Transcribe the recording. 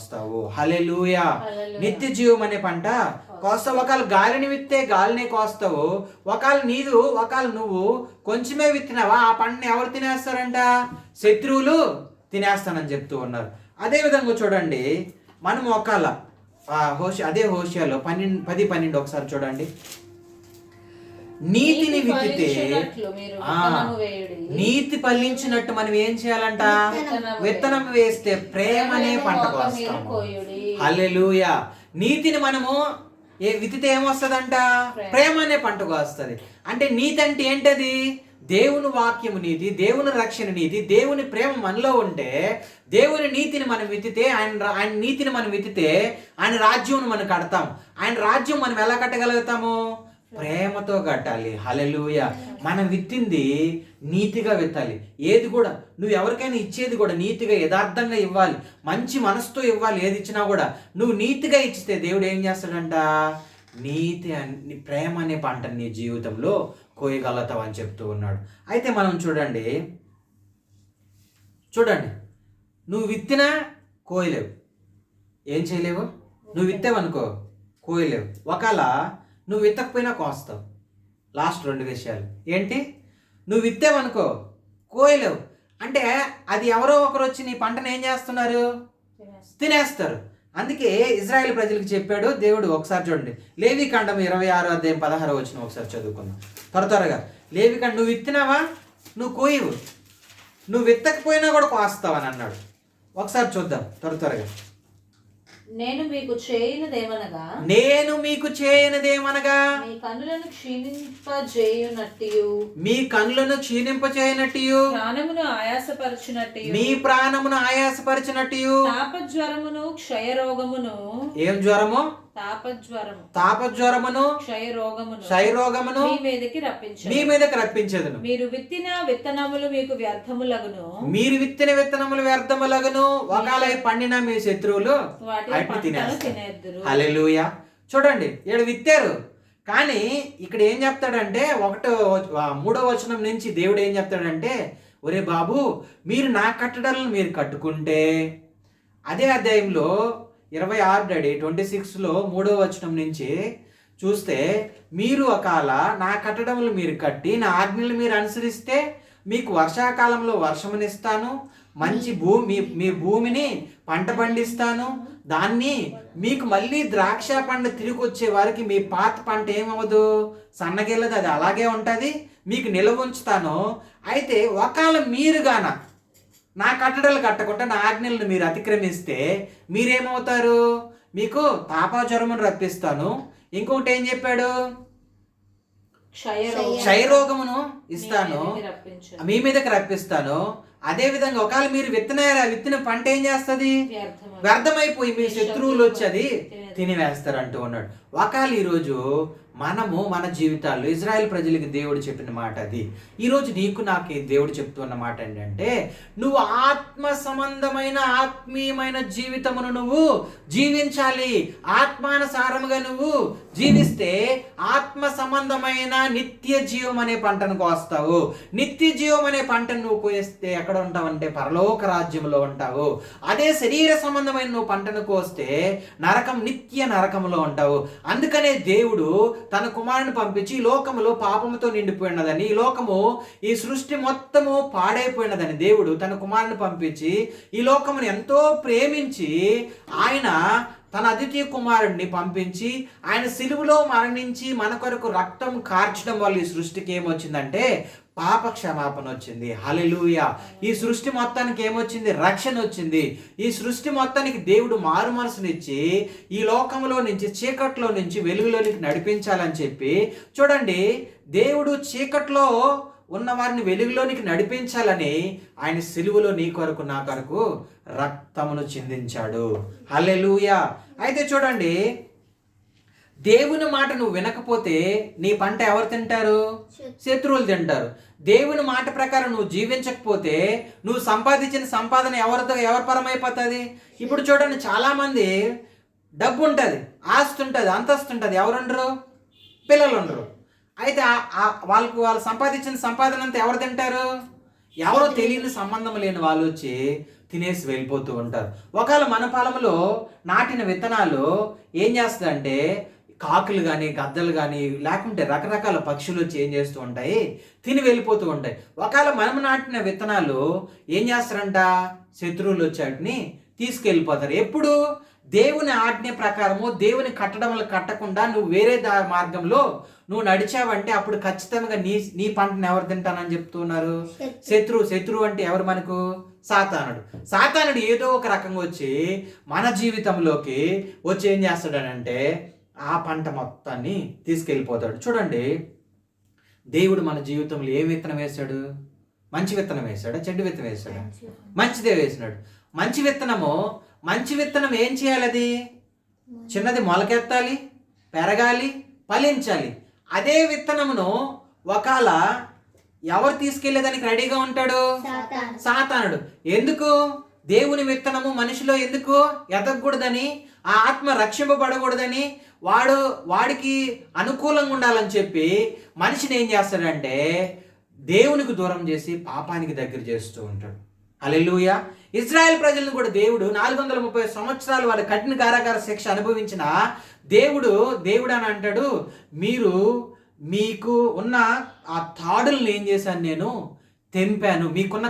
కోస్తావు. హల్లెలూయా. నిత్య జీవం అనే పంట కోస్తావు. ఒకవేళ గాలిని విత్తే గాలిని కోస్తావు. ఒకవేళ నువ్వు కొంచెమే విత్తినావా, ఆ పంటని ఎవరు తినేస్తారంట? శత్రువులు తినేస్తానని చెప్తూ ఉన్నారు. అదే విధంగా చూడండి, మనం ఒకవేళ అదే హోషేయలో 10:12 ఒకసారి చూడండి. నీతిని విత్తితే నీతి ఫలించినట్టు మనం ఏం చేయాలంట? విత్తనం వేస్తే ప్రేమ అనే పంట కోస్తాము. హల్లెలూయా. నీతిని మనము విత్తితే ఏమొస్తుందంట? ప్రేమ అనే పంటకు వస్తుంది. అంటే నీతి అంటే ఏంటది? దేవుని వాక్యము నీతి, దేవుని రక్షణ నీతి, దేవుని ప్రేమ మనలో ఉంటే, దేవుని నీతిని మనం విత్తితే, ఆయన నీతిని మనం విత్తితే ఆయన రాజ్యం మనం కడతాం. ఆయన రాజ్యం మనం ఎలా కట్టగలుగుతాము? ప్రేమతో కట్టాలి. హల్లెలూయా. మనం విత్తింది నీతిగా విత్తాలి. ఏది కూడా నువ్వు ఎవరికైనా ఇచ్చేది కూడా నీతిగా యథార్థంగా ఇవ్వాలి. మంచి మనసుతో ఇవ్వాలి. ఏది ఇచ్చినా కూడా నువ్వు నీతిగా ఇచ్చితే దేవుడు ఏం చేస్తాడంట? ప్రేమ అనే పంట నీ జీవితంలో కోయగలుగుతావు అని చెప్తూ ఉన్నాడు. అయితే మనం చూడండి, నువ్వు విత్తినా కోయలేవు. ఏం చేయలేవు? నువ్వు విత్తావనుకో కోయలేవు. ఒకవేళ నువ్వు విత్తకపోయినా కోస్తావు. లాస్ట్ 2 విషయాలు ఏంటి? నువ్వు విత్తావనుకో కోయలేవు. అంటే అది ఎవరో ఒకరు వచ్చి నీ పంటను ఏం చేస్తున్నారు? తినేస్తారు. అందుకే ఇజ్రాయెల్ ప్రజలకు చెప్పాడు దేవుడు. ఒకసారి చూడండి, లేవికాండం 26:16 ఒకసారి చదువుకుందాం త్వరగా. లేవికాండం, నువ్వు విత్తినావా నువ్వు కోయవు, నువ్వు విత్తకపోయినా కూడా కోస్తావని అన్నాడు. ఒకసారి చూద్దాం త్వరగా. నేను మీకు చేయనిదేమనగా మీ కన్నులను క్షీణింపజేయునట్టు మీ ప్రాణమును ఆయాసపరచునట్టు తాపజ్వరమును క్షయరోగమును. ఏం జ్వరము? తాపజ్వరమును క్షయరోగమును మీ మీదకి రప్పించదును. మీరు విత్తిన విత్తనములు వ్యర్థములగును. ఒకవేళ పండిన మీ శత్రువులు వాటిని తినేస్తారు. హల్లెలూయా. చూడండి, ఇక్కడ విత్తారు. కానీ ఇక్కడ ఏం చెప్తాడంటే 3వ వచనం నుంచి దేవుడు ఏం చెప్తాడంటే, ఒరే బాబు, మీరు నా కట్టడలను మీరు కట్టుకుంటే, అదే అధ్యాయంలో 26:26లో 3వ వచనం నుంచి చూస్తే, మీరు ఒకవేళ నా కట్టడములు మీరు కట్టి నా ఆజ్ఞలు మీరు అనుసరిస్తే మీకు వర్షాకాలంలో వర్షమునిస్తాను, మంచి మీ భూమిని పంట పండిస్తాను, దాన్ని మీకు మళ్ళీ ద్రాక్ష పంట తిరిగి వచ్చే వారికి మీ పాత పంట ఏమవ్వదు, సన్నగిల్లదు, అది అలాగే ఉంటుంది, మీకు నిల్వ ఉంచుతాను. అయితే ఒకవేళ మీరు గాన నా కట్టడలు కట్టకుండా నా ఆజ్ఞలను మీరు అతిక్రమిస్తే మీరేమవుతారు? మీకు తాపజ్వరమును రప్పిస్తాను. ఇంకొకటి ఏం చెప్పాడు? క్షయరోగమును ఇస్తాను, మీ మీదకి రప్పిస్తాను. అదే విధంగా ఒకవేళ మీరు విత్తిన పంట ఏం చేస్తుంది? వ్యర్థమైపోయి మీ శత్రువులు వచ్చి అది తినివేస్తారు అంటూ ఉన్నాడు. ఒకవేళ ఈరోజు మనము మన జీవితాల్లో ఇజ్రాయెల్ ప్రజలకి దేవుడు చెప్పిన మాట అది. ఈరోజు నీకు నాకు దేవుడు చెప్తున్న మాట ఏంటంటే, నువ్వు ఆత్మ సంబంధమైన ఆత్మీయమైన జీవితమును నువ్వు జీవించాలి. ఆత్మానుసారముగా నువ్వు జీవిస్తే ఆత్మ సంబంధమైన నిత్య జీవం అనే పంటను కోస్తావు. నిత్య జీవం అనే పంటను నువ్వు కోస్తే ఎక్కడ ఉంటావంటే పరలోక రాజ్యంలో ఉంటావు. అదే శరీర సంబంధమైన నువ్వు పంటను కోస్తే నిత్య నరకంలో ఉంటావు. అందుకనే దేవుడు తన కుమారుని పంపించి ఈ లోకములో పాపముతో నిండిపోయినదని, ఈ సృష్టి మొత్తము పాడైపోయినదని దేవుడు తన కుమారుని పంపించి ఈ లోకమును ఎంతో ప్రేమించి ఆయన తన అద్వితీయ కుమారుడిని పంపించి ఆయన సిలువలో మరణించి మన కొరకు రక్తం కార్చడం వల్ల ఈ సృష్టికి ఏమొచ్చిందంటే పాప క్షమాపణ వచ్చింది. హల్లెలూయా. ఈ సృష్టి మొత్తానికి ఏమొచ్చింది? రక్షణ వచ్చింది. ఈ సృష్టి మొత్తానికి దేవుడు మారు మనసునిచ్చి ఈ లోకంలో నుంచి చీకట్లో నుంచి వెలుగులోనికి నడిపించాలని చెప్పి, చూడండి, దేవుడు చీకట్లో ఉన్న వారిని వెలుగులోనికి నడిపించాలని ఆయన సిలువలో నీ కొరకు నా కొరకు రక్తమును చిందించాడు. హల్లెలూయా. అయితే చూడండి, దేవుని మాట నువ్వు వినకపోతే నీ పంట ఎవరు తింటారు? శత్రువులు తింటారు. దేవుని మాట ప్రకారం నువ్వు జీవించకపోతే నువ్వు సంపాదించిన సంపాదన ఎవరి పరమైపోతుంది? ఇప్పుడు చూడండి, చాలామంది డబ్బు ఉంటుంది, ఆస్తి ఉంటుంది, అంతస్తు ఉంటుంది, ఎవరుండరు? పిల్లలు ఉండరు. అయితే వాళ్ళు సంపాదించిన సంపాదన అంతా ఎవరు తింటారు? ఎవరో తెలియని సంబంధం లేని వాళ్ళు వచ్చి తినేసి వెళ్ళిపోతూ ఉంటారు. ఒకవేళ మన పొలంలో నాటిన విత్తనాలు ఏం చేస్తుందంటే కాకులు కానీ గద్దలు కానీ లేకుంటే రకరకాల పక్షులు వచ్చి ఏం చేస్తూ ఉంటాయి, తిని వెళ్ళిపోతూ ఉంటాయి. ఒకవేళ మనం నాటిన విత్తనాలు ఏం చేస్తారంట, శత్రువులు వచ్చి వాటిని తీసుకెళ్ళిపోతారు. ఎప్పుడు దేవుని ఆజ్ఞ ప్రకారము దేవుని కట్టడములు కట్టకుండా నువ్వు వేరే మార్గంలో నువ్వు నడిచావంటే అప్పుడు ఖచ్చితంగా నీ పంటను ఎవరు తింటానని చెప్తున్నారు? శత్రువు అంటే ఎవరు మనకు? సాతానుడు ఏదో ఒక రకంగా వచ్చి మన జీవితంలోకి వచ్చి ఏం చేస్తాడనంటే ఆ పంట మొత్తాన్ని తీసుకెళ్ళిపోతాడు. చూడండి, దేవుడు మన జీవితంలో ఏ విత్తనం వేశాడు? మంచి విత్తనం వేశాడా, చెడ్డ విత్తనం వేశాడా? మంచిదే వేసినాడు. మంచి విత్తనం ఏం చేయాలి? అది చిన్నది మొలకెత్తాలి, పెరగాలి, ఫలించాలి. అదే విత్తనమును ఒకవేళ ఎవరు తీసుకెళ్లేదానికి రెడీగా ఉంటాడు? సాతానుడు. ఎందుకు? దేవుని విత్తనము మనిషిలో ఎందుకు ఎదగకూడదని, ఆ ఆత్మ రక్షింపబడకూడదని, వాడికి అనుకూలంగా ఉండాలని చెప్పి మనిషిని ఏం చేస్తాడంటే దేవునికి దూరం చేసి పాపానికి దగ్గర చేస్తూ ఉంటాడు. హల్లెలూయా. ఇజ్రాయెల్ ప్రజలను కూడా దేవుడు 430 సంవత్సరాలు వాళ్ళ కఠిన కారాగార శిక్ష అనుభవించిన దేవుడు అని అంటాడు, మీకు ఉన్న ఆ తాడులను ఏం చేశాను, నేను తెంపాను, మీకున్న